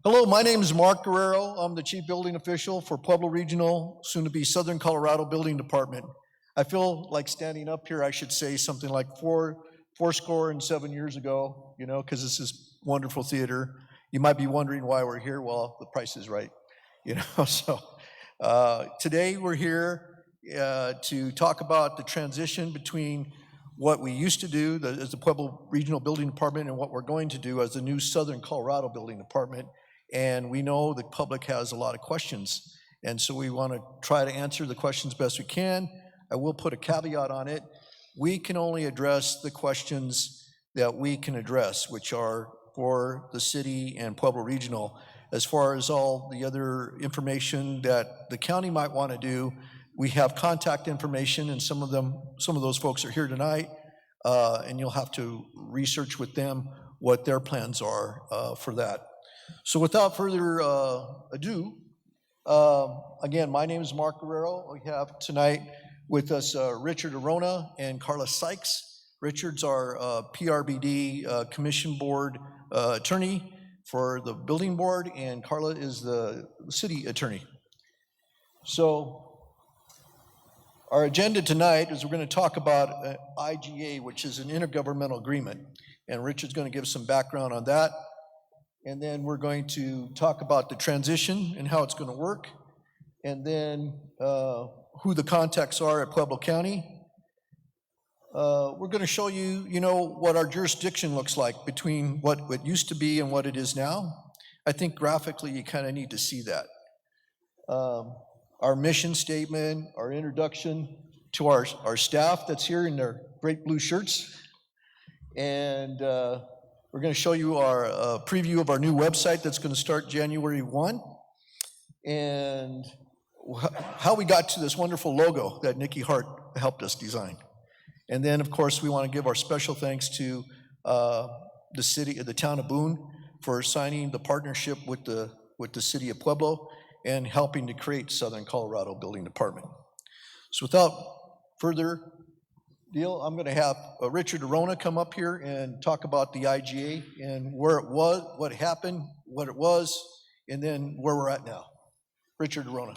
Hello, my name is Mark Guerrero. I'm the Chief Building Official for Pueblo Regional, soon to be Southern Colorado Building Department. I feel like standing up here, I should say something like four score and 7 years ago, because this is wonderful theater. You might be wondering why we're here. Well, the price is right, So today we're here to talk about the transition between what we used to do as the Pueblo Regional Building Department and what we're going to do as the new Southern Colorado Building Department. And we know the public has a lot of questions. And so we want to try to answer the questions best we can. I will put a caveat on it. We can only address the questions that we can address, which are for the city and Pueblo Regional. As far as all the other information that the county might want to do, we have contact information, and some of those folks are here tonight, and you'll have to research with them what their plans are for that. So without further ado, again, my name is Mark Guerrero. We have tonight with us Richard Arona and Carla Sykes. Richard's our PRBD Commission Board attorney for the building board, and Carla is the city attorney. So our agenda tonight is we're going to talk about IGA, which is an intergovernmental agreement, and Richard's going to give some background on that. And then we're going to talk about the transition and how it's going to work, and then who the contacts are at Pueblo County. We're going to show you, what our jurisdiction looks like between what it used to be and what it is now. I think graphically you kind of need to see that. Our mission statement, our introduction to our staff that's here in their great blue shirts, and we're going to show you our preview of our new website that's going to start January 1, and how we got to this wonderful logo that Nikki Hart helped us design. And then, of course, we want to give our special thanks to the town of Boone for signing the partnership with the city of Pueblo and helping to create Southern Colorado Building Department. So without further deal, I'm going to have Richard Arona come up here and talk about the IGA and where it was, what happened, what it was, and then where we're at now. Richard Arona.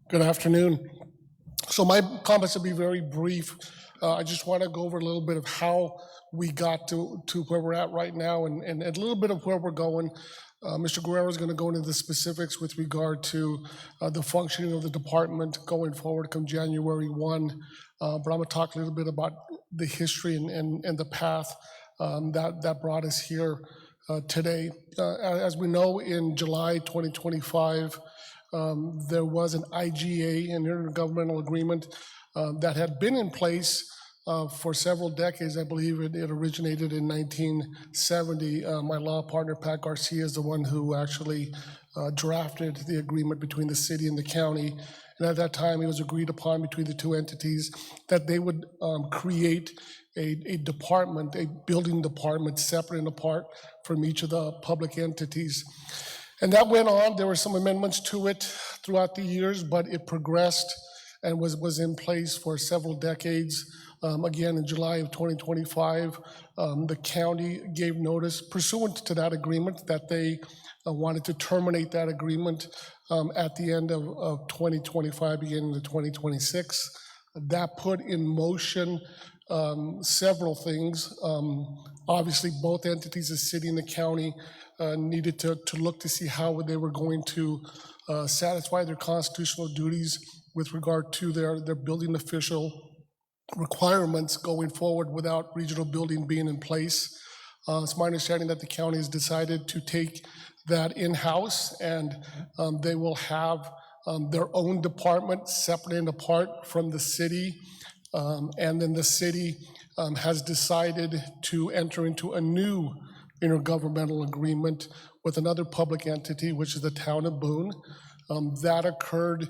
Good afternoon. So my comments will be very brief. I just want to go over a little bit of how we got to where we're at right now and a little bit of where we're going. Mr. Guerrero is going to go into the specifics with regard to the functioning of the department going forward come January 1. But I'm going to talk a little bit about the history and the path that brought us here today. As we know, in July 2025, there was an IGA, an intergovernmental agreement, that had been in place for several decades. I believe it originated in 1970. My law partner, Pat Garcia, is the one who actually drafted the agreement between the city and the county. And at that time, it was agreed upon between the two entities that they would create a department, a building department, separate and apart from each of the public entities. And that went on. There were some amendments to it throughout the years, but it progressed and was in place for several decades. Again, in July of 2025, the county gave notice pursuant to that agreement that they wanted to terminate that agreement at the end of 2025, beginning of 2026. That put in motion several things. Obviously, both entities, the city and the county, needed to look to see how they were going to satisfy their constitutional duties with regard to their building official requirements going forward without regional building being in place. It's my understanding that the county has decided to take that in-house, and they will have their own department separate and apart from the city. And then the city has decided to enter into a new intergovernmental agreement with another public entity, which is the town of Boone. That occurred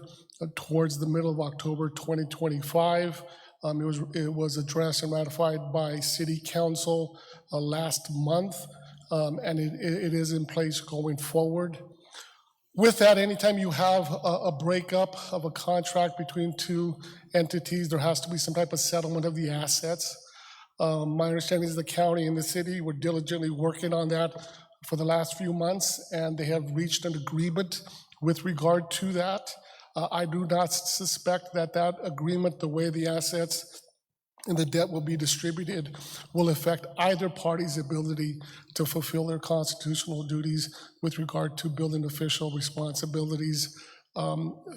towards the middle of October 2025. It was addressed and ratified by City Council last month, and it is in place going forward. With that, anytime you have a breakup of a contract between two entities, there has to be some type of settlement of the assets. My understanding is the county and the city were diligently working on that for the last few months, and they have reached an agreement with regard to that. I do not suspect that that agreement, the way the assets and the debt will be distributed, will affect either party's ability to fulfill their constitutional duties with regard to building official responsibilities.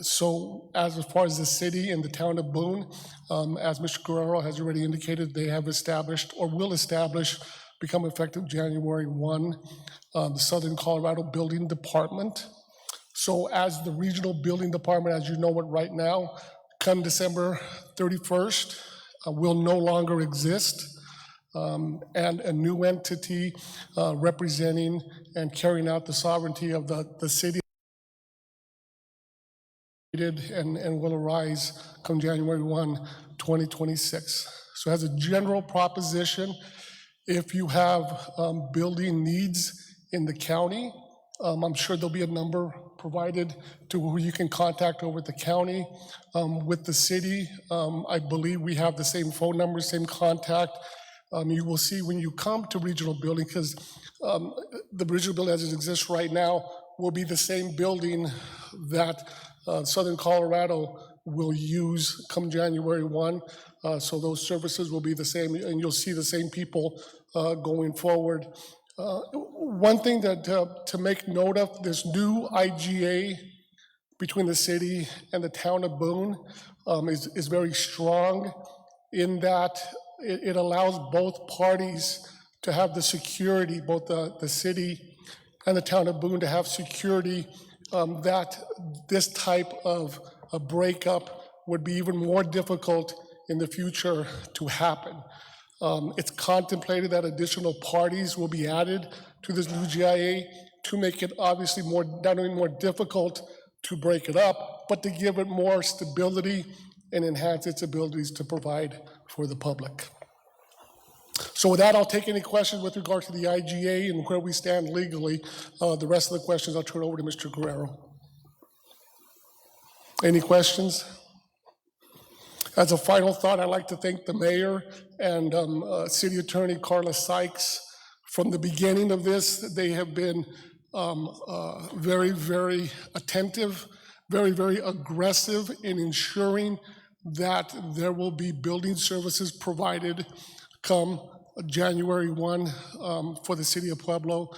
So as far as the city and the town of Boone, as Mr. Guerrero has already indicated, they have established or will establish, become effective January 1, the Southern Colorado Building Department. So as the regional building department, as you know it right now, come December 31st, will no longer exist, and a new entity representing and carrying out the sovereignty of the city and will arise come January 1, 2026. So as a general proposition, if you have building needs in the county, I'm sure there'll be a number provided to who you can contact over at the county. With the city, I believe we have the same phone number, same contact. You will see when you come to regional building, because the regional building as it exists right now will be the same building that Southern Colorado will use come January 1. So those services will be the same, and you'll see the same people going forward. One thing that to make note of, this new IGA between the city and the town of Boone is very strong in that it allows both parties to have the security, both the city and the town of Boone to have security that this type of a breakup would be even more difficult in the future to happen. It's contemplated that additional parties will be added to this new GIA to make it obviously not only more difficult to break it up, but to give it more stability and enhance its abilities to provide for the public. So with that, I'll take any questions with regard to the IGA and where we stand legally. The rest of the questions I'll turn over to Mr. Guerrero. Any questions? As a final thought, I'd like to thank the mayor and city attorney Carla Sykes. From the beginning of this, they have been very, very attentive, very, very aggressive in ensuring that there will be building services provided come January 1 for the city of Pueblo.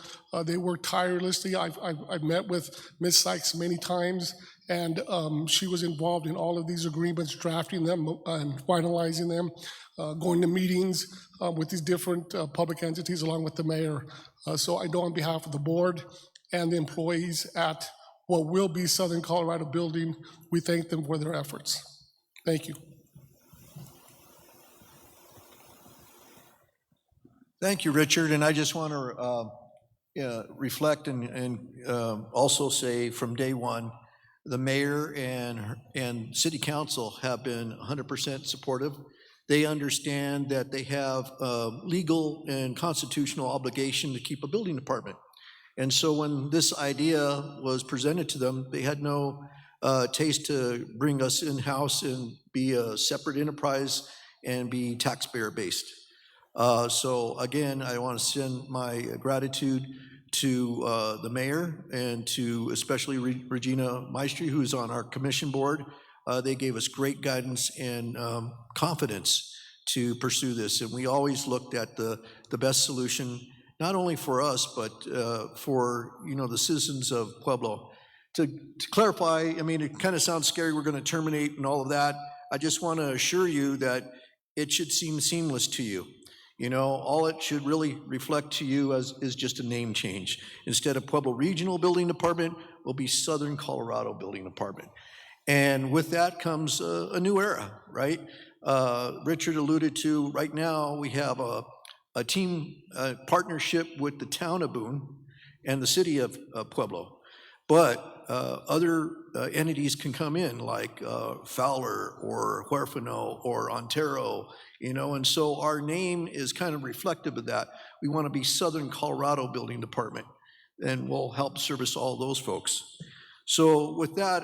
They work tirelessly. I've met with Ms. Sykes many times, and she was involved in all of these agreements, drafting them and finalizing them, going to meetings with these different public entities along with the mayor. So I know on behalf of the board and the employees at what will be Southern Colorado Building, we thank them for their efforts. Thank you. Thank you, Richard. And I just want to reflect and also say from day one, the mayor and city council have been 100% supportive. They understand that they have a legal and constitutional obligation to keep a building department. And so when this idea was presented to them, they had no taste to bring us in-house and be a separate enterprise and be taxpayer-based. So again, I want to send my gratitude to the mayor and to especially Regina Maestri, who's on our commission board. They gave us great guidance and confidence to pursue this. And we always looked at the best solution, not only for us, but for the citizens of Pueblo. To clarify, I mean, it kind of sounds scary, we're going to terminate and all of that. I just want to assure you that it should seem seamless to you. All it should really reflect to you is just a name change. Instead of Pueblo Regional Building Department, will be Southern Colorado Building Department. And with that comes a new era, right? Richard alluded to, right now we have a team partnership with the town of Boone and the city of Pueblo. But other entities can come in like Fowler or Huerfano or Ontario, and so our name is kind of reflective of that. We want to be Southern Colorado Building Department, and we'll help service all those folks. So with that,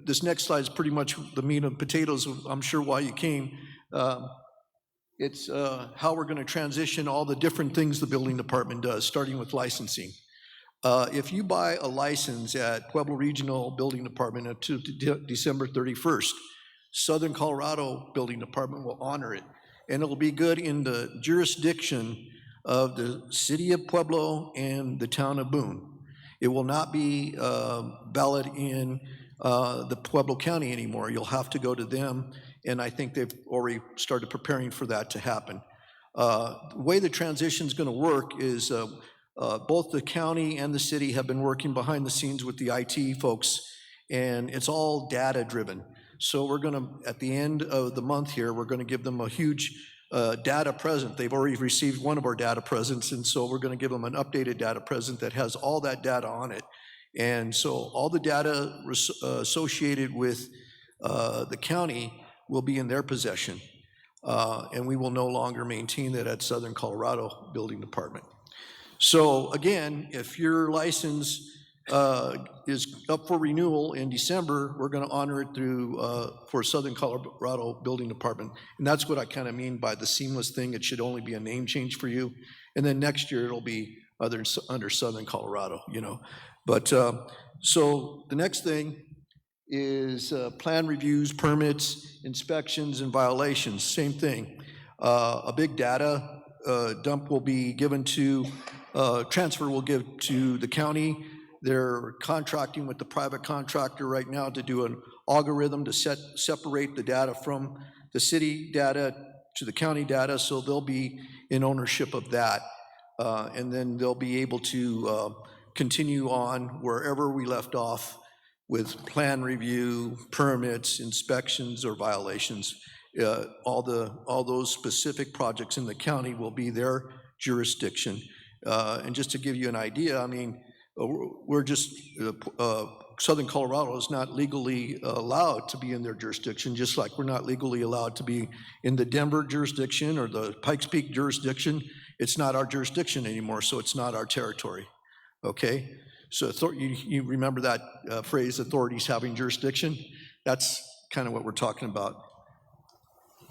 this next slide is pretty much the meat and potatoes of, I'm sure, why you came. It's how we're going to transition all the different things the building department does, starting with licensing. If you buy a license at Pueblo Regional Building Department until December 31st, Southern Colorado Building Department will honor it. And it'll be good in the jurisdiction of the city of Pueblo and the town of Boone. It will not be valid in the Pueblo County anymore. You'll have to go to them, and I think they've already started preparing for that to happen. The way the transition is going to work is both the county and the city have been working behind the scenes with the IT folks, and it's all data driven. So we're going to, at the end of the month here, we're going to give them a huge data present. They've already received one of our data presents, and so we're going to give them an updated data present that has all that data on it. And so all the data associated with the county will be in their possession, and we will no longer maintain that at Southern Colorado Building Department. So again, if your license is up for renewal in December, we're going to honor it through for Southern Colorado Building Department. And that's what I kind of mean by the seamless thing. It should only be a name change for you. And then next year it'll be under Southern Colorado, you know. But so the next thing is plan reviews, permits, inspections, and violations. Same thing. A big data dump will be given to, transfer will give to the county. They're contracting with the private contractor right now to do an algorithm to separate the data from the city data to the county data, so they'll be in ownership of that. And then they'll be able to continue on wherever we left off with plan review, permits, inspections, or violations. All those specific projects in the county will be their jurisdiction. And just to give you an idea, I mean, we're just, Southern Colorado is not legally allowed to be in their jurisdiction, just like we're not legally allowed to be in the Denver jurisdiction or the Pikes Peak jurisdiction. It's not our jurisdiction anymore, so it's not our territory, okay? So you remember that phrase, authorities having jurisdiction? That's kind of what we're talking about.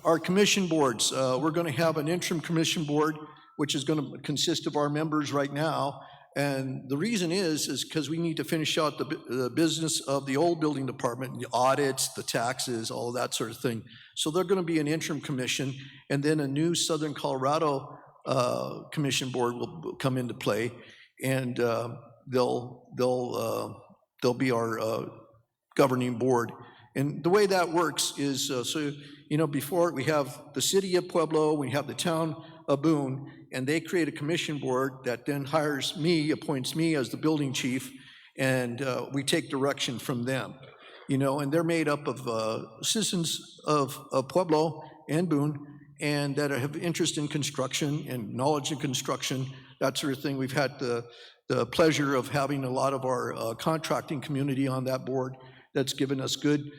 Our commission boards, we're going to have an interim commission board, which is going to consist of our members right now. And the reason is because we need to finish out the business of the old building department, the audits, the taxes, all of that sort of thing. So they're going to be an interim commission, and then a new Southern Colorado commission board will come into play, and they'll be our governing board. And the way that works is, so you know, before we have the city of Pueblo, we have the town of Boone, and they create a commission board that then hires me, appoints me as the building chief, and we take direction from them, you know, and they're made up of citizens of Pueblo and Boone, and that have interest in construction and knowledge in construction, that sort of thing. We've had the pleasure of having a lot of our contracting community on that board that's given us good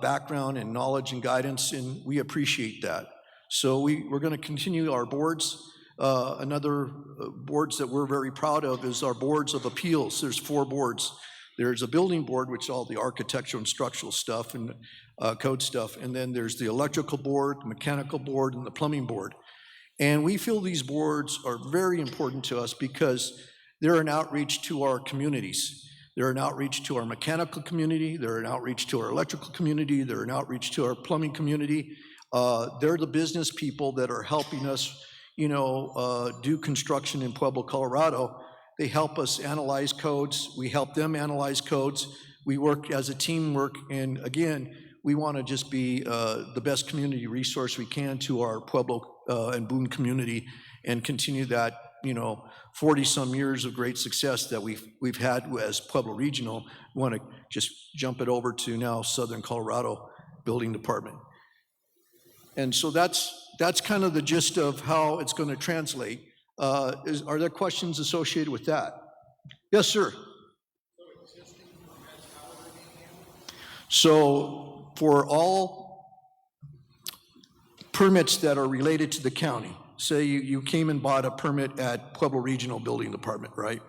background and knowledge and guidance, and we appreciate that. So we're going to continue our boards. Another boards that we're very proud of is our boards of appeals. There's 4 boards. There's a building board, which is all the architectural and structural stuff and code stuff. And then there's the electrical board, the mechanical board, and the plumbing board. And we feel these boards are very important to us because they're an outreach to our communities. They're an outreach to our mechanical community. They're an outreach to our electrical community. They're an outreach to our plumbing community. They're the business people that are helping us, you know, do construction in Pueblo, Colorado. They help us analyze codes. We help them analyze codes. We work as a teamwork, and again, we want to just be the best community resource we can to our Pueblo and Boone community, and continue that, you know, 40-some years of great success that we've had as Pueblo Regional. We want to just jump it over to now Southern Colorado Building Department. And so that's kind of the gist of how it's going to translate. Are there questions associated with that? Yes, sir. So for all permits that are related to the county, say you came and bought a permit at Pueblo Regional Building Department, right?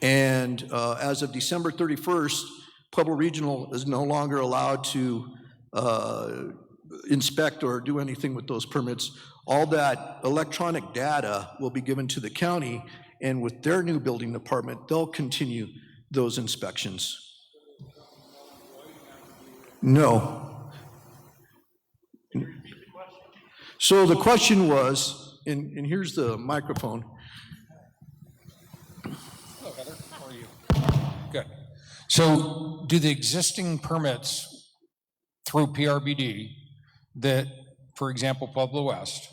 And as of December 31st, Pueblo Regional is no longer allowed to inspect or do anything with those permits. All that electronic data will be given to the county, and with their new building department, they'll continue those inspections. No. So the question was, and here's the microphone. Hello, Heather. How are you? Good. So do the existing permits through PRBD that, for example, Pueblo West,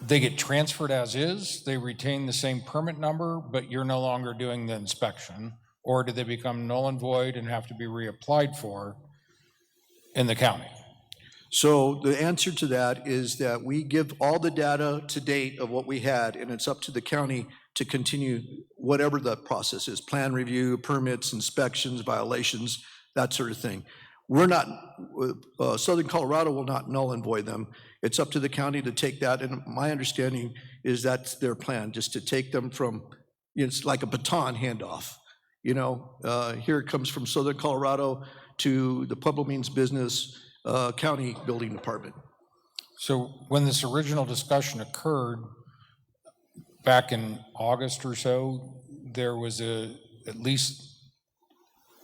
they get transferred as is, they retain the same permit number, but you're no longer doing the inspection? Or do they become null and void and have to be reapplied for in the county? So the answer to that is that we give all the data to date of what we had, and it's up to the county to continue whatever the process is, plan review, permits, inspections, violations, that sort of thing. We're not, Southern Colorado will not null and void them. It's up to the county to take that, and my understanding is that's their plan, just to take them from, it's like a baton handoff. You know, here it comes from Southern Colorado to the Pueblo Means Business County Building Department. So when this original discussion occurred back in August or so, there was at least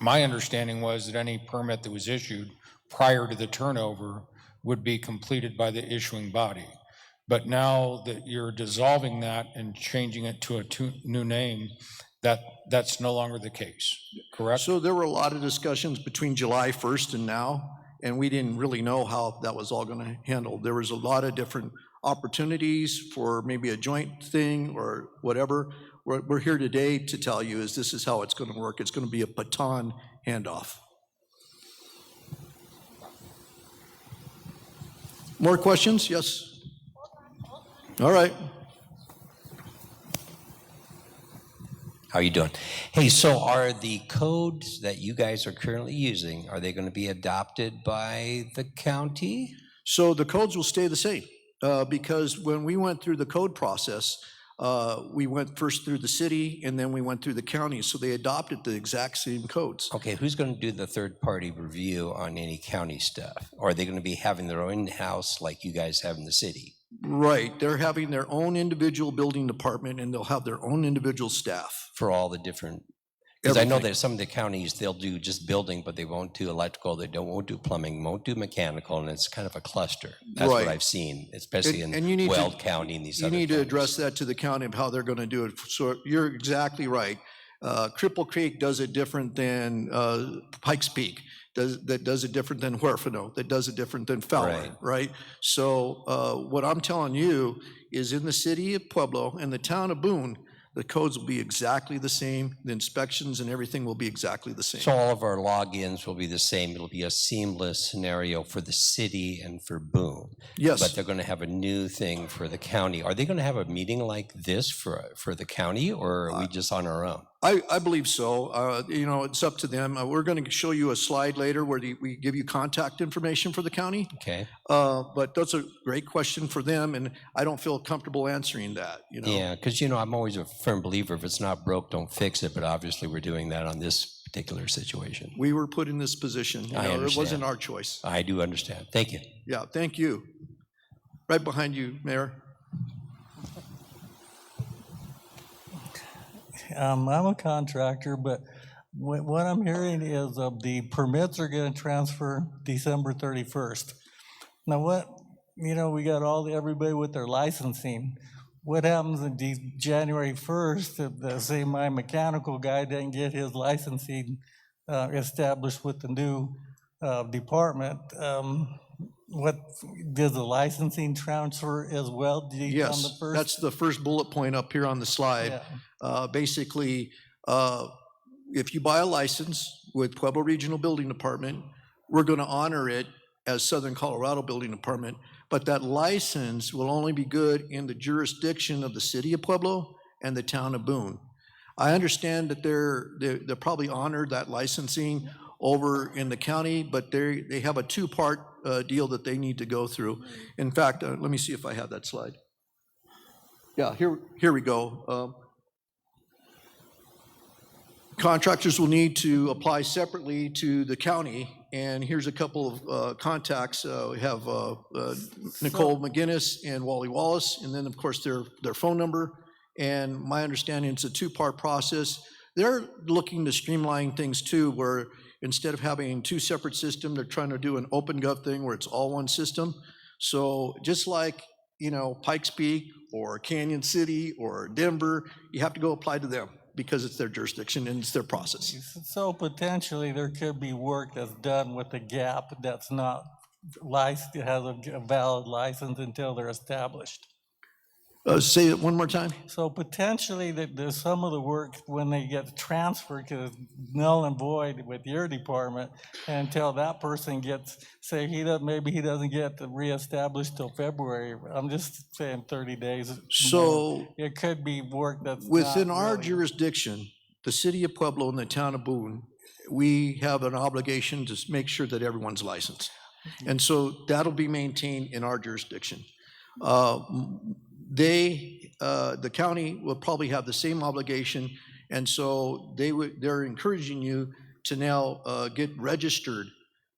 my understanding was that any permit that was issued prior to the turnover would be completed by the issuing body. But now that you're dissolving that and changing it to a new name, that's no longer the case, correct? So there were a lot of discussions between July 1st and now, and we didn't really know how that was all going to handle. There was a lot of different opportunities for maybe a joint thing or whatever. We're here today to tell you is this is how it's going to work. It's going to be a baton handoff. More questions? Yes. All right. How are you doing? Hey, so are the codes that you guys are currently using, are they going to be adopted by the county? So the codes will stay the same because when we went through the code process, we went first through the city and then we went through the county. So they adopted the exact same codes. Okay, who's going to do the third-party review on any county stuff? Or are they going to be having their own in-house like you guys have in the city? Right. They're having their own individual building department and they'll have their own individual staff. For all the different, because I know Everything. that some of the counties, they'll do just building, but they won't do electrical, won't do plumbing, won't do mechanical, and it's kind of a cluster. That's Right. what I've seen, especially And in you need to- Weld County and these You other need to counties. address that to the county of how they're going to do it. So you're exactly right. Cripple Creek does it different than Pikes Peak. That does it different than Huerfano. That does it different than Fowler, right? So what I'm telling you is in the city of Pueblo and the town of Boone, the codes will be exactly the same. The inspections and everything will be exactly the same. So all of our logins will be the same. It'll be a seamless scenario for the city and for Boone. Yes. But they're going to have a new thing for the county. Are they going to have a meeting like this for the county, or are we just on our own? I believe so. You know, it's up to them. We're going to show you a slide later where we give you contact information for the county. Okay. But that's a great question for them, and I don't feel comfortable answering that, you know? Yeah, because, I'm always a firm believer, if it's not broke, don't fix it. But obviously, we're doing that on this particular situation. We were put in this position. You I know, it understand. wasn't our choice. I do understand. Thank you. Yeah, thank you. Right behind you, Mayor. I'm a contractor, but what I'm hearing is the permits are going to transfer December 31st. Now we got everybody with their licensing. What happens in January 1st if, say, my mechanical guy didn't get his licensing established with the new department? What does the licensing transfer as well? On the Yes, first? that's the first bullet point up here on the slide. Yeah. Basically, if you buy a license with Pueblo Regional Building Department, we're going to honor it as Southern Colorado Building Department, but that license will only be good in the jurisdiction of the city of Pueblo and the town of Boone. I understand that they're probably honored that licensing over in the county, but they have a two-part deal that they need to go through. In fact, let me see if I have that slide. Yeah, here we go. Contractors will need to apply separately to the county, and here's a couple of contacts. We have Nicole McGinnis and Wally Wallace, and then, of course, their phone number. And my understanding, it's a two-part process. They're looking to streamline things too, where instead of having two separate systems, they're trying to do an OpenGov thing where it's all one system. So just like, Pikes Peak or Canyon City or Denver, you have to go apply to them because it's their jurisdiction and it's their process. So potentially there could be work that's done with a gap that's not licensed, has a valid license until they're established. Say it one more time. So potentially there's some of the work when they get transferred to null and void with your department until that person gets, say maybe he doesn't get reestablished till February. I'm just saying 30 days. So It could be work that's within not our really- jurisdiction, the city of Pueblo and the town of Boone, we have an obligation to make sure that everyone's licensed. And so that'll be maintained in our jurisdiction. The county will probably have the same obligation, and so they're encouraging you to now get registered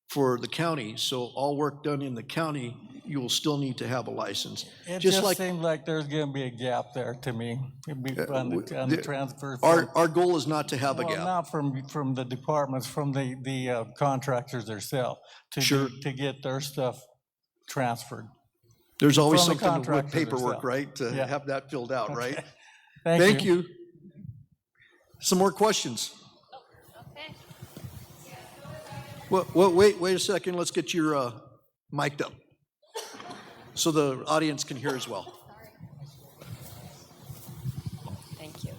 for the county. So all work done in the county, you will still need to have a license. It Just just like seems like there's gonna be a gap there to me. It'd be on the transfer. our goal is not to have a Well, gap. not from the departments, from the contractors themselves, Sure. to get their stuff transferred. There's always From the something with contractors paperwork, themselves. right? To Yeah. have that filled out, right? Thank you. Thank you. Some more questions? Okay. Well, wait a second. Let's get your mic'd up so the audience can hear as well. Thank you.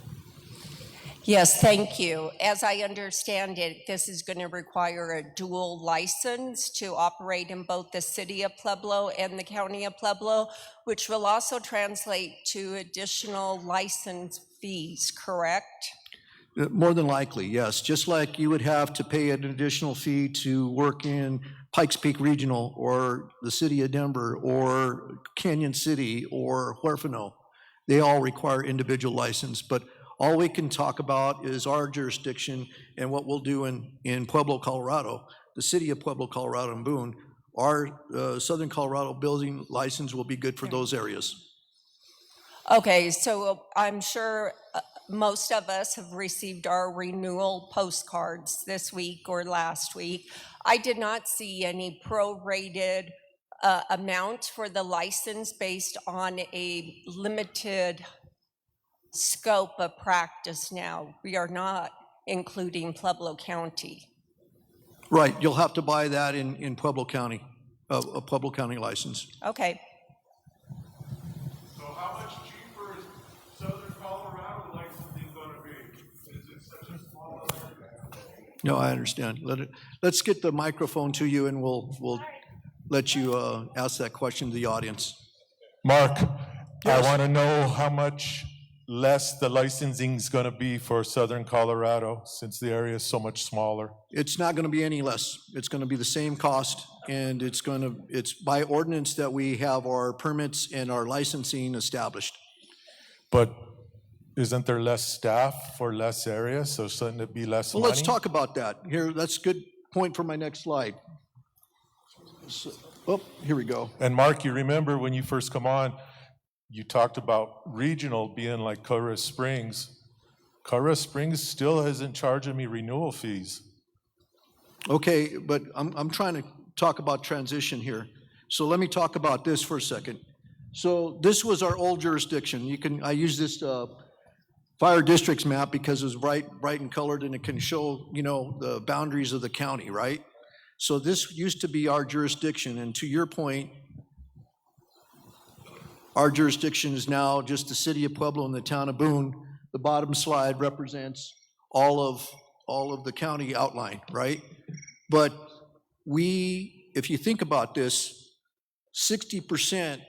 Yes, thank you. As I understand it, this is going to require a dual license to operate in both the city of Pueblo and the county of Pueblo, which will also translate to additional license fees, correct? More than likely, yes. Just like you would have to pay an additional fee to work in Pikes Peak Regional or the city of Denver or Canyon City or Huerfano. They all require individual license, but all we can talk about is our jurisdiction and what we'll do in Pueblo, Colorado, the city of Pueblo, Colorado and Boone. Our Southern Colorado building license will be good for those areas. Okay, so I'm sure most of us have received our renewal postcards this week or last week. I did not see any prorated amount for the license based on a limited scope of practice now. We are not including Pueblo County. Right, you'll have to buy that in Pueblo County, a Pueblo County license. Okay. So how much cheaper is Southern Colorado licensing gonna be? Is it such a small area? No, I understand. Let's get the microphone to you and we'll let you ask that question to the audience. Mark, Yes. I wanna know how much less the licensing is gonna be for Southern Colorado, since the area is so much smaller. It's not going to be any less. It's going to be the same cost, and it's by ordinance that we have our permits and our licensing established. But isn't there less staff for less area, so shouldn't it be less Well, money? let's talk about that. Here, that's a good point for my next slide. Oh, here we go. And Mark, you remember when you first come on, you talked about regional being like Colorado Springs. Colorado Springs still isn't charging me renewal fees. Okay, but I'm trying to talk about transition here. So let me talk about this for a second. So this was our old jurisdiction. I use this fire districts map because it was bright and colored and it can show, the boundaries of the county, right? So this used to be our jurisdiction, and to your point, our jurisdiction is now just the city of Pueblo and the town of Boone. The bottom slide represents all of the county outline, right? But if you think about this, 60%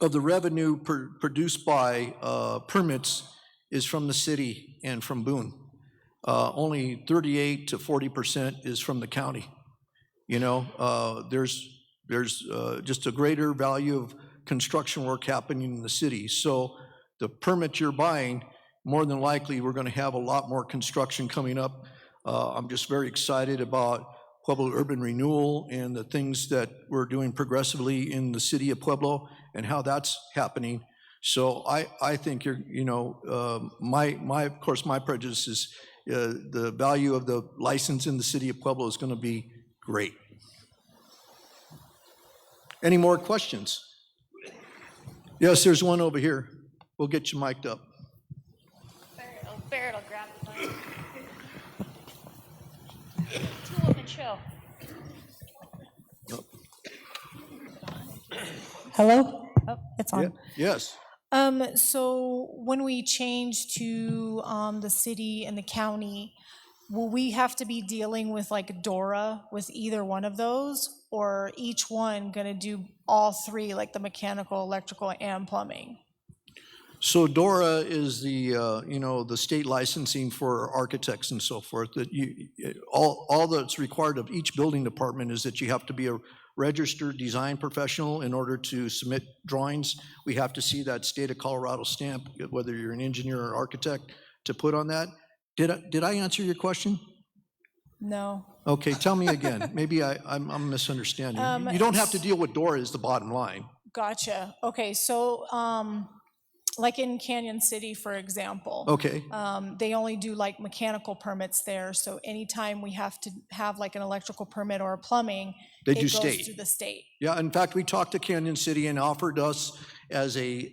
of the revenue produced by permits is from the city and from Boone. Only 38 to 40% is from the county. There's just a greater value of construction work happening in the city. So the permit you're buying more than likely, we're going to have a lot more construction coming up. I'm just very excited about Pueblo urban renewal and the things that we're doing progressively in the city of Pueblo and how that's happening. So I think of course, my prejudice is the value of the license in the city of Pueblo is going to be great. Any more questions? Yes, there's one over here. We'll get you mic'd up. Barrett will grab the mic. Tulip and chill. Hello? Oh, it's on. Yes. So when we change to the city and the county, will we have to be dealing with like DORA with either one of those? Or each one gonna do all three, like the mechanical, electrical, and plumbing? So DORA is the, the state licensing for architects and so forth, that all that's required of each building department is that you have to be a registered design professional in order to submit drawings. We have to see that state of Colorado stamp, whether you're an engineer or architect, to put on that. Did I answer your question? No. Okay, tell me again. Maybe I'm misunderstanding. You don't have to deal with DORA is the bottom line. Gotcha. Okay, so like in Canyon City, for example. Okay. They only do like mechanical permits there, so anytime we have to have like an electrical permit or a plumbing, They it do goes state. to the state. Yeah, in fact, we talked to Canyon City and offered us as a,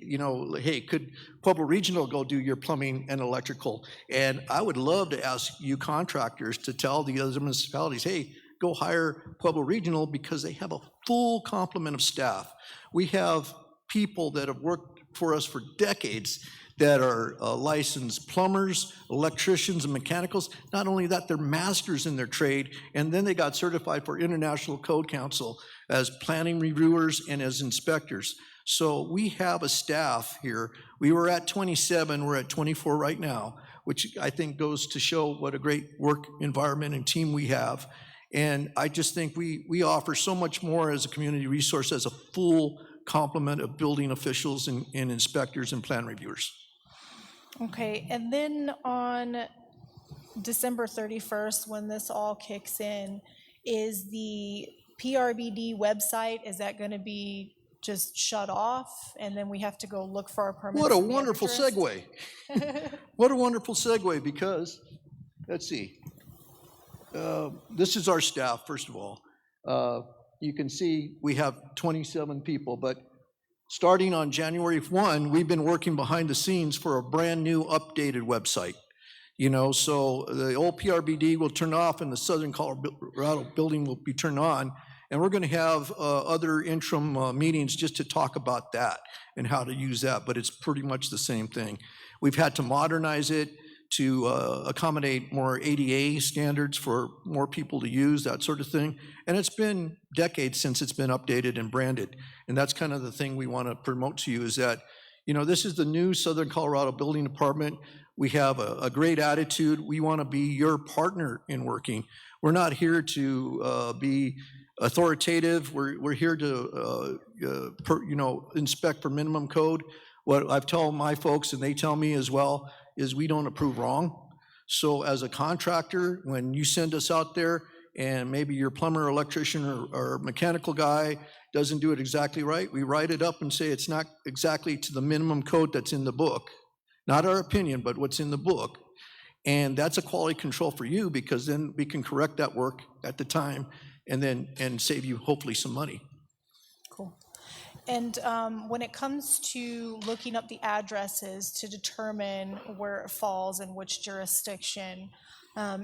hey, could Pueblo Regional go do your plumbing and electrical? And I would love to ask you contractors to tell the other municipalities, hey, go hire Pueblo Regional because they have a full complement of staff. We have people that have worked for us for decades that are licensed plumbers, electricians, and mechanicals. Not only that, they're masters in their trade, and then they got certified for International Code Council as planning reviewers and as inspectors. So we have a staff here. We were at 27, we're at 24 right now, which I think goes to show what a great work environment and team we have. And I just think we offer so much more as a community resource, as a full complement of building officials and inspectors and plan reviewers. Okay, and then on December 31st, when this all kicks in, is the PRBD website, is that going to be just shut off, and then we have to go look for our permits? What a in the wonderful address? segue. What a wonderful segue, because, let's see. This is our staff, first of all. You can see we have 27 people, but starting on January 1, we've been working behind the scenes for a brand new updated website. So the old PRBD will turn off and the Southern Colorado building will be turned on. And we're going to have other interim meetings just to talk about that and how to use that, but it's pretty much the same thing. We've had to modernize it to accommodate more ADA standards for more people to use, that sort of thing. And it's been decades since it's been updated and branded. And that's kind of the thing we want to promote to you, is that, this is the new Southern Colorado Building Department. We have a great attitude. We want to be your partner in working. We're not here to be authoritative. We're here to, inspect for minimum code. What I've told my folks, and they tell me as well, is we don't approve wrong. So as a contractor, when you send us out there and maybe your plumber, electrician, or mechanical guy doesn't do it exactly right, we write it up and say it's not exactly to the minimum code that's in the book. Not our opinion, but what's in the book. And that's a quality control for you, because then we can correct that work at the time and save you hopefully some money. Cool. And when it comes to looking up the addresses to determine where it falls in which jurisdiction,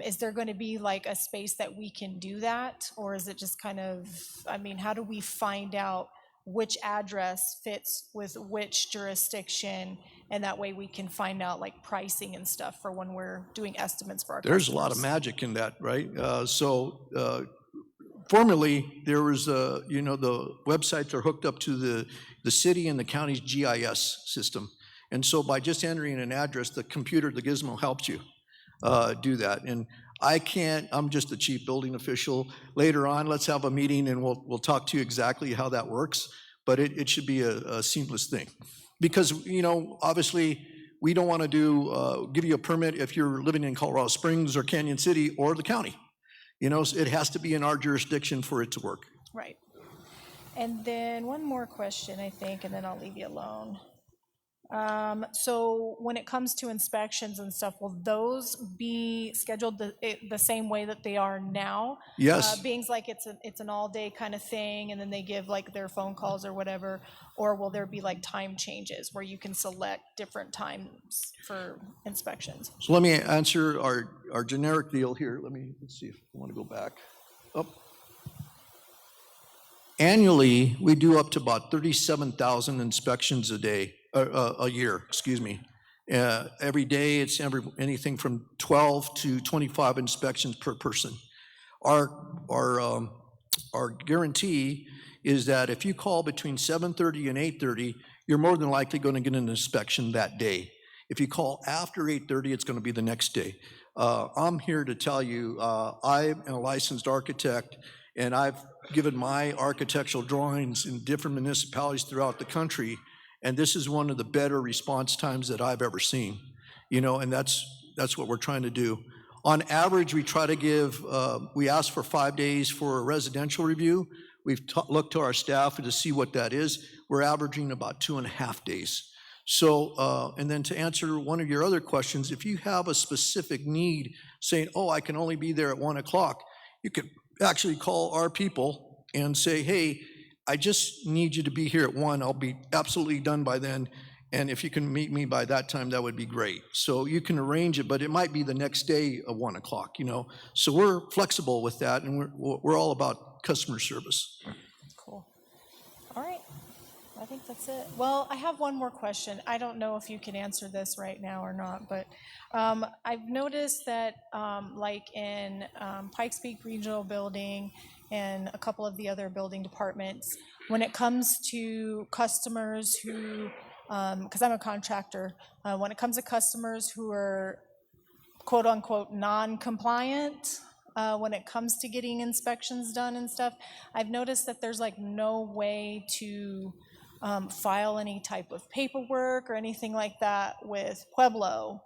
is there going to be like a space that we can do that? Or is it just kind of, how do we find out which address fits with which jurisdiction? And that way we can find out like pricing and stuff for when we're doing estimates for our There's a lot of magic in that, right? Formerly, there was, the websites are hooked up to the city and the county's GIS system. And so by just entering an address, the computer, the gizmo, helps you do that. And I'm just the chief building official. Later on, let's have a meeting and we'll talk to you exactly how that works. But it should be a seamless thing. Because, obviously, we don't want to give you a permit if you're living in Colorado Springs or Canyon City or the county. You know, it has to be in our jurisdiction for it to work. Right. And then one more question, I think, and then I'll leave you alone. So when it comes to inspections and stuff, will those be scheduled the same way that they are now? Yes. Being like it's an all-day kind of thing, and then they give like their phone calls or whatever, or will there be like time changes where you can select different times for inspections? So let me answer our generic deal here. Let's see if I want to go back. Up. Annually, we do up to about 37,000 inspections a year, excuse me. Every day, it's anything from 12 to 25 inspections per person. Our guarantee is that if you call between 7:30 and 8:30, you're more than likely going to get an inspection that day. If you call after 8:30, it's going to be the next day. I'm here to tell you, I'm a licensed architect, and I've given my architectural drawings in different municipalities throughout the country, and this is one of the better response times that I've ever seen. You know, and that's what we're trying to do. On average, we try to give, we ask for 5 days for a residential review. We've looked to our staff to see what that is. We're averaging about 2.5 days. So, and then to answer one of your other questions, if you have a specific need saying, oh, I can only be there at 1 o'clock, you could actually call our people and say, hey, I just need you to be here at 1. I'll be absolutely done by then. And if you can meet me by that time, that would be great. So you can arrange it, but it might be the next day at 1 o'clock, you know. So we're flexible with that, and we're all about customer service. Cool. All right. I think that's it. Well, I have one more question. I don't know if you can answer this right now or not, but I've noticed that like in Pikes Peak Regional Building and a couple of the other building departments, when it comes to customers who, because I'm a contractor, when it comes to customers who are quote unquote non-compliant, when it comes to getting inspections done and stuff, I've noticed that there's like no way to file any type of paperwork or anything like that with Pueblo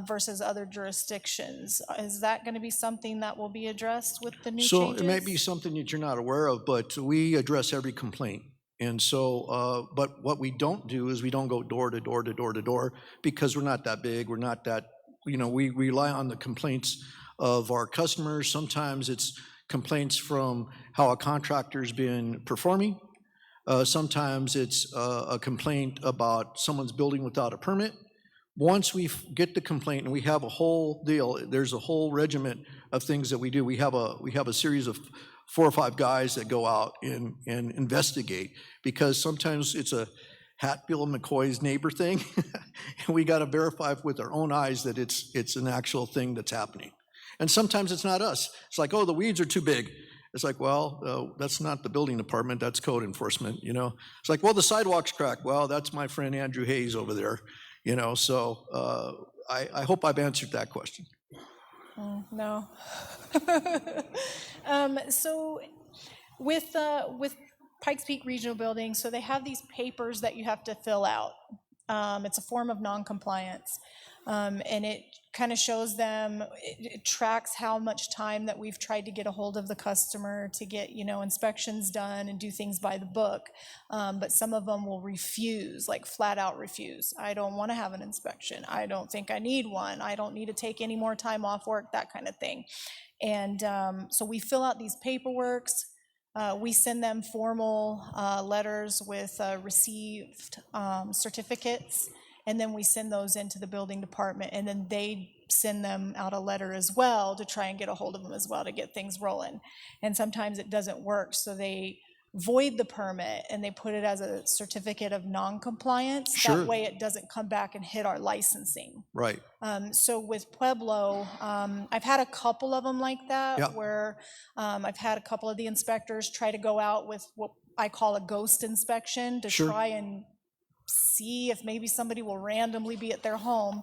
versus other jurisdictions. Is that going to be something that will be addressed with the new changes? So it may be something that you're not aware of, but we address every complaint. And so, but what we don't do is we don't go door to door to door to door, because we're not that big. We're not that, you know, we rely on the complaints of our customers. Sometimes it's complaints from how a contractor's been performing. Sometimes it's a complaint about someone's building without a permit. Once we get the complaint, and we have a whole deal, there's a whole regiment of things that we do. We have a series of 4 or 5 guys that go out and investigate, because sometimes it's a Hatfield McCoy's neighbor thing, and we got to verify with our own eyes that it's an actual thing that's happening. And sometimes it's not us. It's like, oh, the weeds are too big. It's like, well, that's not the building department, that's code enforcement, you know. It's like, well, the sidewalk's cracked. Well, that's my friend Andrew Hayes over there, you know. So I hope I've answered that question. No. So with Pikes Peak Regional Building, so they have these papers that you have to fill out. It's a form of noncompliance. And it kind of shows them, it tracks how much time that we've tried to get a hold of the customer to get, you know, inspections done and do things by the book. But some of them will refuse, like flat out refuse. I don't want to have an inspection. I don't think I need one. I don't need to take any more time off work, that kind of thing. And so we fill out these paperworks. We send them formal letters with received certificates. And then we send those into the building department, and then they send them out a letter as well to try and get a hold of them as well to get things rolling. And sometimes it doesn't work, so they void the permit and they put it as a certificate of non-compliance. Sure. That way it doesn't come back and hit our licensing. Right. So with Pueblo, I've had a couple of them like that, Yeah. where I've had a couple of the inspectors try to go out with what I call a ghost inspection to Sure. try and see if maybe somebody will randomly be at their home,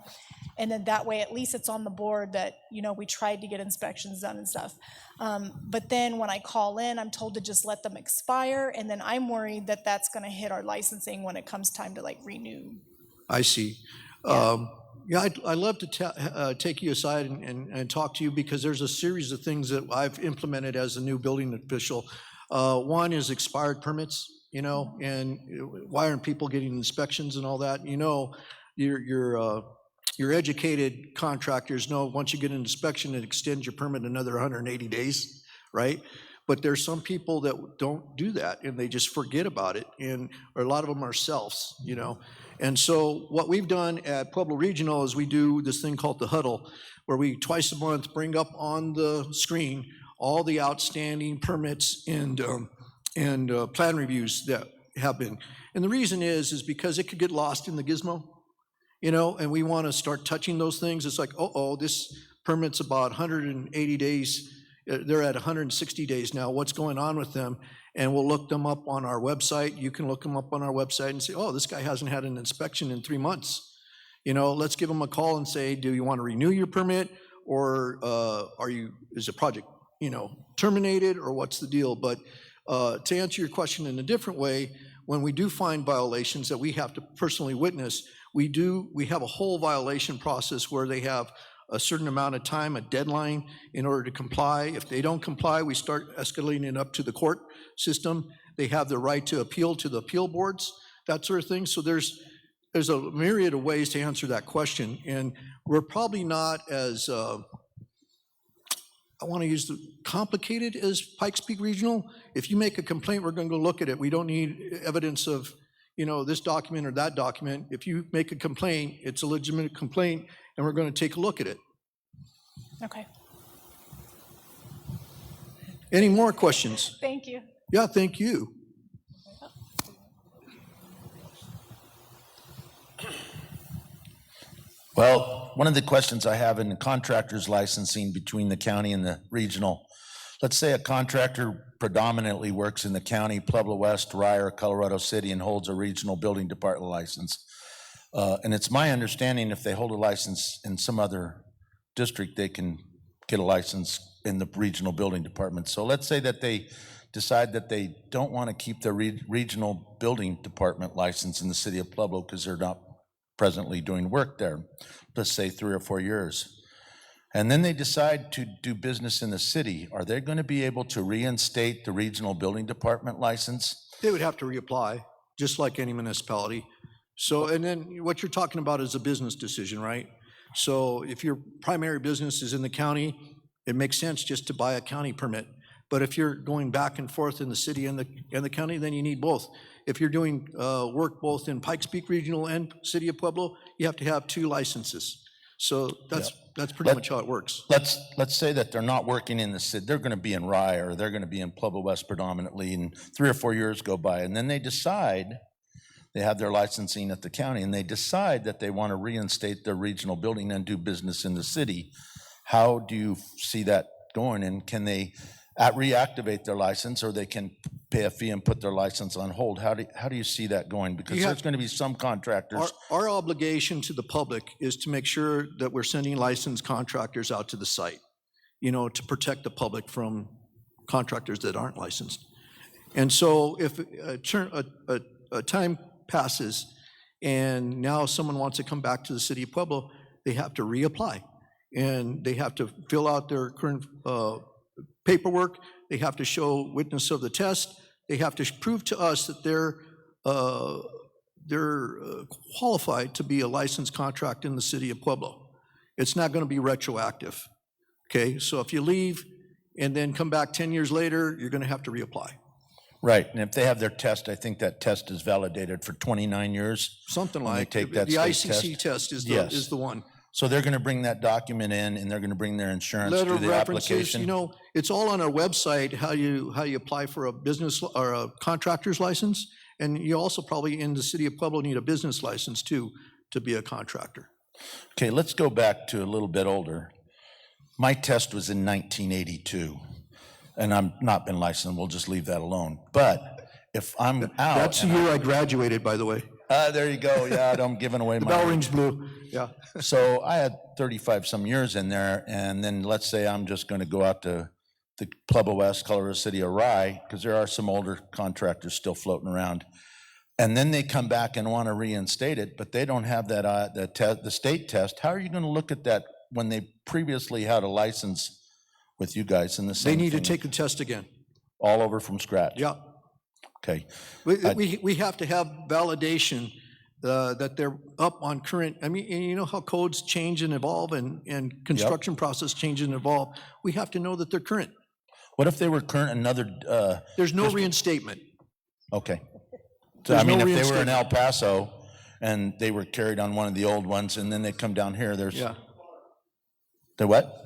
and then that way at least it's on the board that, you know, we tried to get inspections done and stuff. But then when I call in, I'm told to just let them expire, and then I'm worried that that's going to hit our licensing when it comes time to like renew. I see. Yeah, I'd love to take you aside and talk to you, because there's a series of things that I've implemented as a new building official. One is expired permits, and why aren't people getting inspections and all that? Your educated contractors know once you get an inspection, it extends your permit another 180 days, right? But there's some people that don't do that, and they just forget about it, or a lot of them are selves, And so what we've done at Pueblo Regional is we do this thing called the huddle, where we twice a month bring up on the screen all the outstanding permits and plan reviews that have been. And the reason is because it could get lost in the gizmo, and we want to start touching those things. It's like, this permit's about 180 days. They're at 160 days now. What's going on with them? And we'll look them up on our website. You can look them up on our website and say, this guy hasn't had an inspection in 3 months. Let's give them a call and say, do you want to renew your permit, or is the project, terminated, or what's the deal? But to answer your question in a different way, when we do find violations that we have to personally witness, we have a whole violation process where they have a certain amount of time, a deadline in order to comply. If they don't comply, we start escalating it up to the court system. They have the right to appeal to the appeal boards, that sort of thing. So there's a myriad of ways to answer that question. And we're probably not as, I want to use the complicated as Pikes Peak Regional. If you make a complaint, we're going to go look at it. We don't need evidence of, this document or that document. If you make a complaint, it's a legitimate complaint, and we're going to take a look at it. Okay, Any more questions? thank you. Yeah, thank you. Well, one of the questions I have in the contractor's licensing between the county and the regional, let's say a contractor predominantly works in the county, Pueblo West, Rye, or Colorado City, and holds a regional building department license. And it's my understanding if they hold a license in some other district, they can get a license in the regional building department. So let's say that they decide that they don't want to keep their regional building department license in the city of Pueblo because they're not presently doing work there, let's say 3 or 4 years. And then they decide to do business in the city. Are they going to be able to reinstate the regional building department license? They would have to reapply, just like any municipality. So, and then what you're talking about is a business decision, right? So if your primary business is in the county, it makes sense just to buy a county permit. But if you're going back and forth in the city and the county, then you need both. If you're doing work both in Pikes Peak Regional and City of Pueblo, you have to have 2 licenses. So that's pretty much how it works. Let's say that they're not working in the city. They're going to be in Rye, or they're going to be in Pueblo West predominantly, and 3 or 4 years go by, and then they decide, they have their licensing at the county, and they decide that they want to reinstate their regional building and do business in the city. How do you see that going? And can they reactivate their license, or they can pay a fee and put their license on hold? How do you see that going? Because there's going to be some contractors. Our obligation to the public is to make sure that we're sending licensed contractors out to the site, to protect the public from contractors that aren't licensed. And so if a time passes and now someone wants to come back to the city of Pueblo, they have to reapply, and they have to fill out their current paperwork. They have to show witness of the test. They have to prove to us that they're qualified to be a licensed contract in the city of Pueblo. It's not going to be retroactive. Okay, so if you leave and then come back 10 years later, you're going to have to reapply. Right, and if they have their test, I think that test is validated for 29 years. Something when they like take the that state ICC test is the one. So they're going to bring that document in, and they're going to bring their insurance Letter to of the references, application. it's all on our website, how you apply for a business or a contractor's license. And you also probably in the city of Pueblo need a business license too, to be a contractor. Okay, let's go back to a little bit older. My test was in 1982, and I'm not been licensed. We'll just leave that alone. But if I'm out. That's the year I graduated, by the way. There you go. Yeah, I'm giving away The my. bell rings blue, yeah. So I had 35 some years in there, and then let's say I'm just going to go out to the Pueblo West, Colorado City, or Rye, because there are some older contractors still floating around. and then they come back and want to reinstate it, but they don't have that, the state test, how are you going to look at that when they previously had a license with you guys in the They same need to thing? take the test again. All over from scratch? Yeah. Okay. We have to have validation that they're up on current, I mean, and you know how codes change and evolve and construction process change and evolve. We have to know that they're current. What if they were current another, There's no reinstatement. okay. So, I There's no mean, if they were in reinstatement. El Paso and they were carried on one of the old ones and then they come down here, there's, Yeah, they what?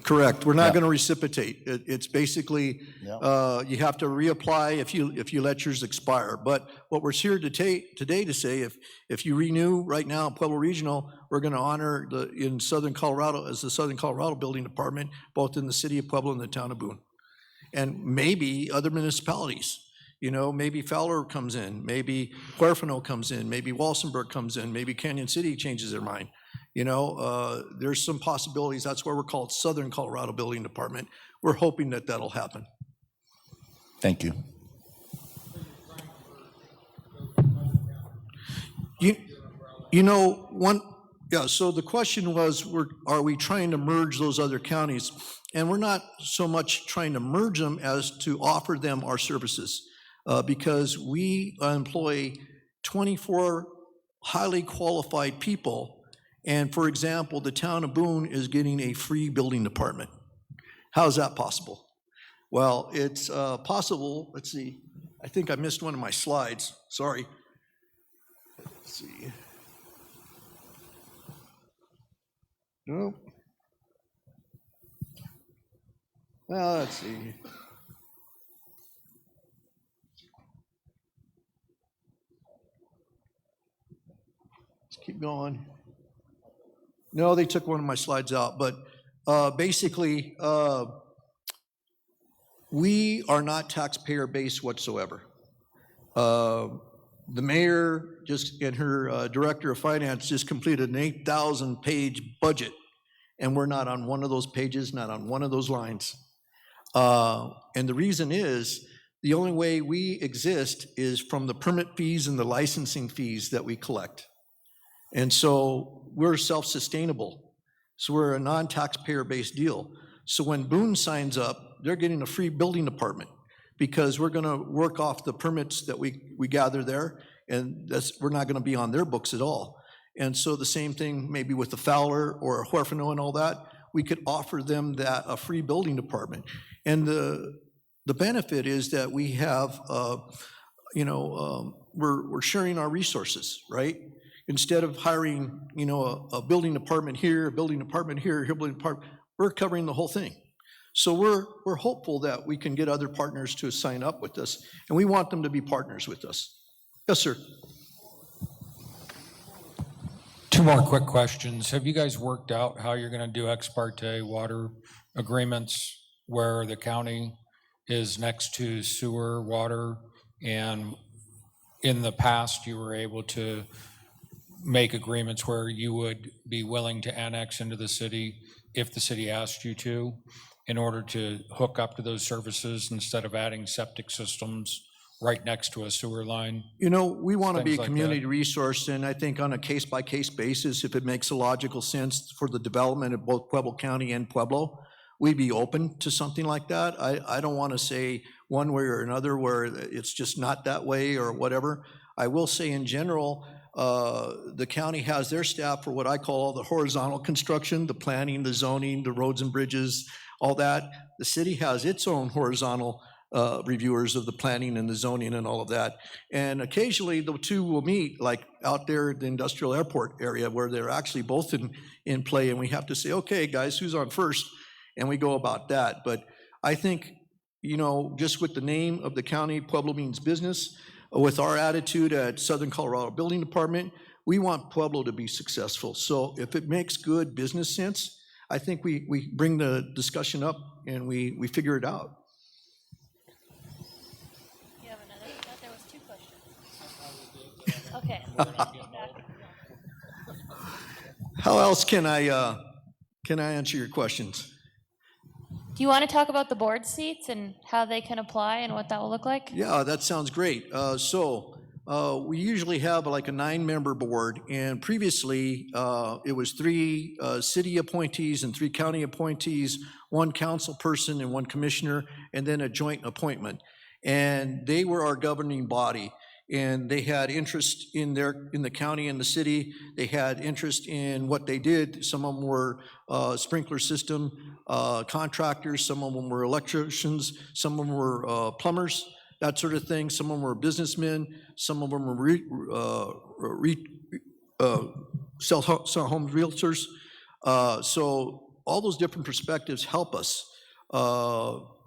correct. We're not Yeah. going to reciprocate. It's basically, Yeah. you have to reapply if you let yours expire. But what we're here today to say, if you renew right now in Pueblo Regional, we're going to honor in Southern Colorado as the Southern Colorado Building Department, both in the city of Pueblo and the town of Boone. And maybe other municipalities, you know, maybe Fowler comes in, maybe Huerfano comes in, maybe Walsenburg comes in, maybe Canyon City changes their mind. You know, there's some possibilities. That's why we're called Southern Colorado Building Department. We're hoping that that'll happen. Thank you. You know, so the question was, are we trying to merge those other counties? And we're not so much trying to merge them as to offer them our services, because we employ 24 highly qualified people. And for example, the town of Boone is getting a free building department. How is that possible? Well, it's possible, let's see, I think I missed one of my slides, sorry. Let's see. Nope. Well, let's see. Let's keep going. No, they took one of my slides out, but basically, we are not taxpayer-based whatsoever. The mayor just, and her director of finance just completed an 8,000-page budget, and we're not on one of those pages, not on one of those lines. And the reason is, the only way we exist is from the permit fees and the licensing fees that we collect. And so we're self-sustainable. So we're a non-taxpayer-based deal. So when Boone signs up, they're getting a free building department because we're gonna work off the permits that we gather there, and we're not gonna be on their books at all. And so the same thing maybe with the Fowler or Huerfano and all that, we could offer them a free building department. And the benefit is that we have, we're sharing our resources, right? Instead of hiring, a building department here, a building department here, a building department, we're covering the whole thing. So we're hopeful that we can get other partners to sign up with us, and we want them to be partners with us. Yes, sir. Two more quick questions. Have you guys worked out how you're going to do ex parte water agreements where the county is next to sewer, water, and in the past you were able to make agreements where you would be willing to annex into the city if the city asked you to, in order to hook up to those services instead of adding septic systems right next to a sewer line? We want to be Things a like community that. resource, and I think on a case-by-case basis, if it makes a logical sense for the development of both Pueblo County and Pueblo, we'd be open to something like that. I don't want to say one way or another where it's just not that way or whatever. I will say in general, the county has their staff for what I call the horizontal construction, the planning, the zoning, the roads and bridges, all that. The city has its own horizontal reviewers of the planning and the zoning and all of that. And occasionally the two will meet, like out there at the industrial airport area where they're actually both in play, and we have to say, okay, guys, who's on first? And we go about that. But I think, just with the name of the county, Pueblo means business, with our attitude at Southern Colorado Building Department, we want Pueblo to be successful. So if it makes good business sense, I think we bring the discussion up and we figure it out. You have another? I thought there was two questions. Okay. How else can I answer your questions? Do you want to talk about the board seats and how they can apply and what that will look like? Yeah, that sounds great. We usually have like a 9-member board, and previously, it was 3 city appointees and 3 county appointees, 1 council person and 1 commissioner, and then a joint appointment. And they were our governing body, and they had interest in the county and the city. They had interest in what they did. Some of them were sprinkler system contractors, some of them were electricians, some of them were plumbers, that sort of thing. Some of them were businessmen, some of them were sell home realtors. So all those different perspectives help us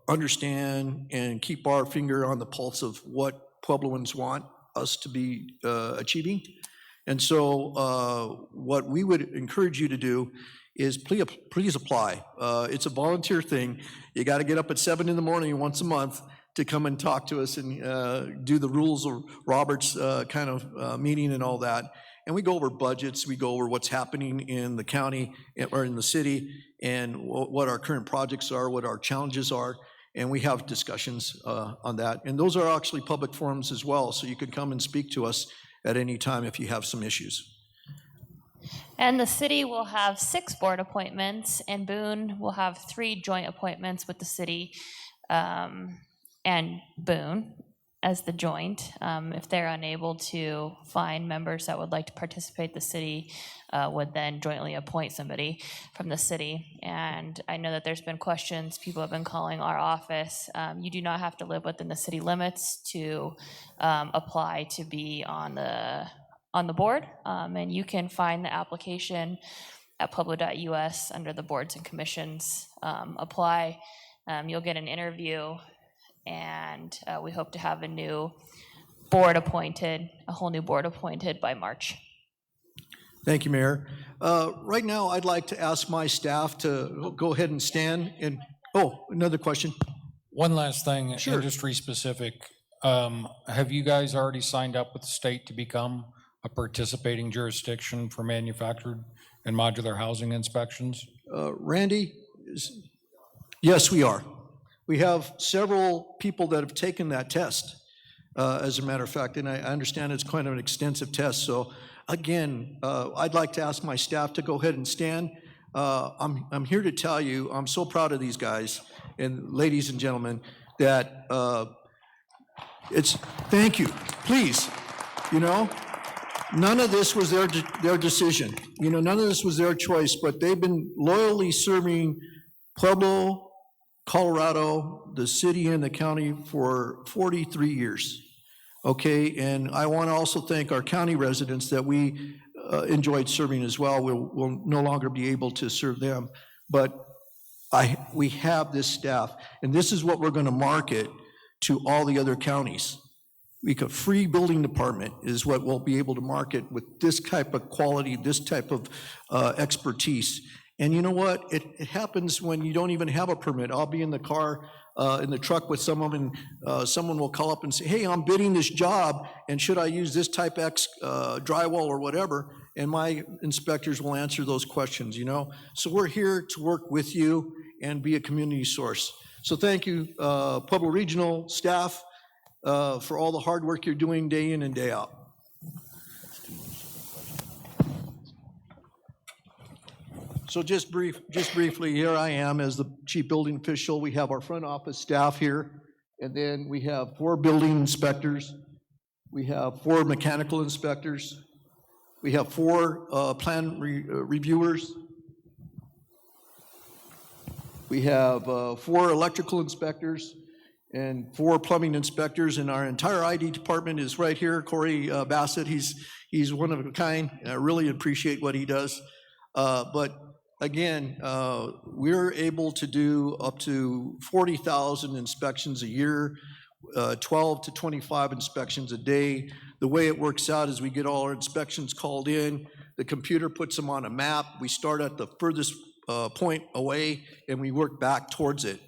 understand and keep our finger on the pulse of what Puebloans want us to be achieving. And so what we would encourage you to do is please apply. It's a volunteer thing. You got to get up at 7 in the morning once a month to come and talk to us and do the rules of Roberts kind of meeting and all that. And we go over budgets, we go over what's happening in the county or in the city, and what our current projects are, what our challenges are, and we have discussions on that. And those are actually public forums as well, so you can come and speak to us at any time if you have some issues. And the city will have 6 board appointments, and Boone will have 3 joint appointments with the city and Boone as the joint. If they're unable to find members that would like to participate, the city would then jointly appoint somebody from the city. And I know that there's been questions, people have been calling our office. You do not have to live within the city limits to apply to be on the board, and you can find the application at pueblo.us under the boards and commissions. Apply, you'll get an interview, and we hope to have a new board appointed, a whole new board appointed by March. Thank you, Mayor. Right now, I'd like to ask my staff to go ahead and stand and, another question. One last thing, Sure. industry specific. Have you guys already signed up with the state to become a participating jurisdiction for manufactured and modular housing inspections? Randy, yes, we are. We have several people that have taken that test, as a matter of fact, and I understand it's kind of an extensive test. So again, I'd like to ask my staff to go ahead and stand. I'm here to tell you, I'm so proud of these guys and ladies and gentlemen that thank you, please, none of this was their decision. None of this was their choice, but they've been loyally serving Pueblo, Colorado, the city and the county for 43 years. Okay, and I want to also thank our county residents that we enjoyed serving as well. We'll no longer be able to serve them, but we have this staff, and this is what we're going to market to all the other counties. A free building department is what we'll be able to market with this type of quality, this type of expertise. And you know what? It happens when you don't even have a permit. I'll be in the car, in the truck with someone, and someone will call up and say, hey, I'm bidding this job, and should I use this type X drywall or whatever? And my inspectors will answer those questions, So we're here to work with you and be a community source. So thank you, Pueblo Regional staff, for all the hard work you're doing day in and day out. So just briefly, here I am as the chief building official. We have our front office staff here, and then we have 4 building inspectors. We have 4 mechanical inspectors. We have 4 plan reviewers. We have 4 electrical inspectors and 4 plumbing inspectors, and our entire ID department is right here. Corey Bassett, he's one of a kind. I really appreciate what he does. But again, we're able to do up to 40,000 inspections a year, 12 to 25 inspections a day. The way it works out is we get all our inspections called in, the computer puts them on a map, we start at the furthest point away, and we work back towards it.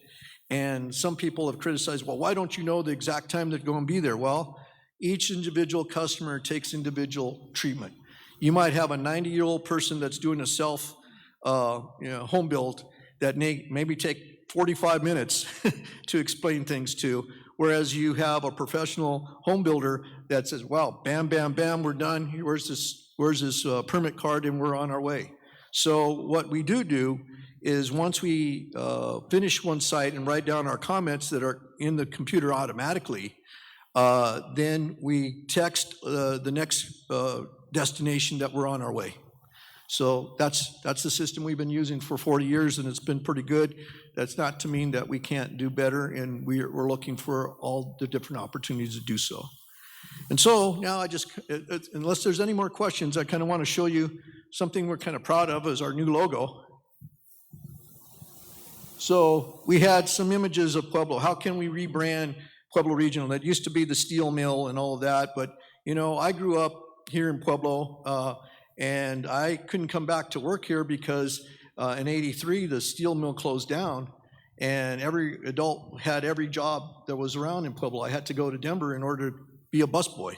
And some people have criticized, well, why don't you know the exact time they're going to be there? Well, each individual customer takes individual treatment. You might have a 90-year-old person that's doing a home build that maybe take 45 minutes to explain things to, whereas you have a professional home builder that says, wow, bam, bam, bam, we're done. Where's this permit card, and we're on our way. So what we do is once we finish one site and write down our comments that are in the computer automatically, then we text the next destination that we're on our way. So that's the system we've been using for 40 years, and it's been pretty good. That's not to mean that we can't do better, and we're looking for all the different opportunities to do so. And so now unless there's any more questions, I kind of want to show you something we're kind of proud of is our new logo. So we had some images of Pueblo. How can we rebrand Pueblo Regional? That used to be the steel mill and all of that, but you know, I grew up here in Pueblo, and I couldn't come back to work here because in '83 the steel mill closed down, and every adult had every job that was around in Pueblo. I had to go to Denver in order to be a busboy,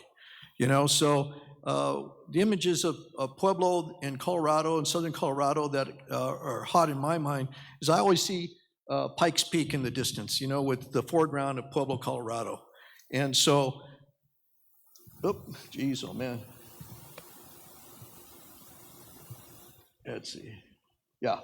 you know. So the images of Pueblo and Colorado and southern Colorado that are hot in my mind is I always see Pikes Peak in the distance, you know, with the foreground of Pueblo, Colorado. And so, geez, oh man. Let's see. Yeah.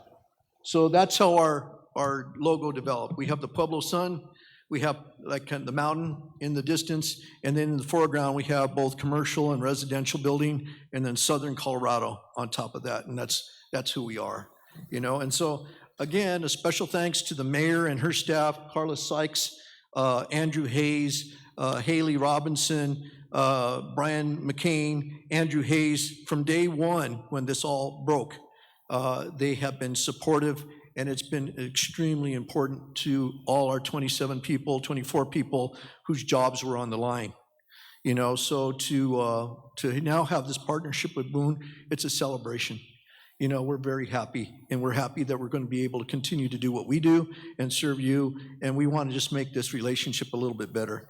So that's how our logo developed. We have the Pueblo sun, we have like kind of the mountain in the distance, and then in the foreground we have both commercial and residential building, and then southern Colorado on top of that, and that's who we are, you know. And so again, a special thanks to the mayor and her staff, Carla Sykes, Andrew Hayes, Haley Robinson, Brian McCain, Andrew Hayes. From day one when this all broke, they have been supportive, and it's been extremely important to all our 24 people whose jobs were on the line. You know, so to now have this partnership with Boone, it's a celebration. You know, we're very happy, and we're happy that we're going to be able to continue to do what we do and serve you, and we want to just make this relationship a little bit better.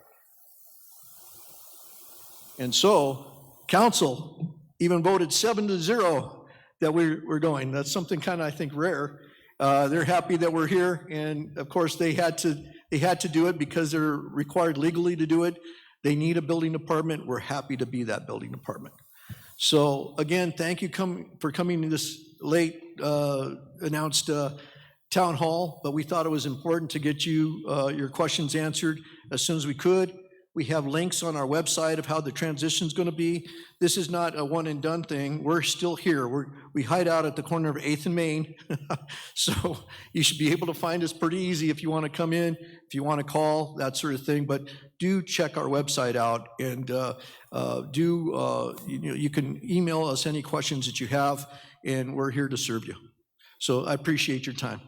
And so, council even voted 7-0 that we're going. That's something kind of, I think, rare. They're happy that we're here, and of course they had to do it because they're required legally to do it. They need a building department. We're happy to be that building department. So again, thank you for coming to this late announced town hall, but we thought it was important to get you your questions answered as soon as we could. We have links on our website of how the transition is going to be. This is not a one and done thing. We're still here. We hide out at the corner of 8th and Main. So you should be able to find us pretty easy if you want to come in, if you want to call, that sort of thing. But do check our website out, and you can email us any questions that you have, and we're here to serve you. So I appreciate your time.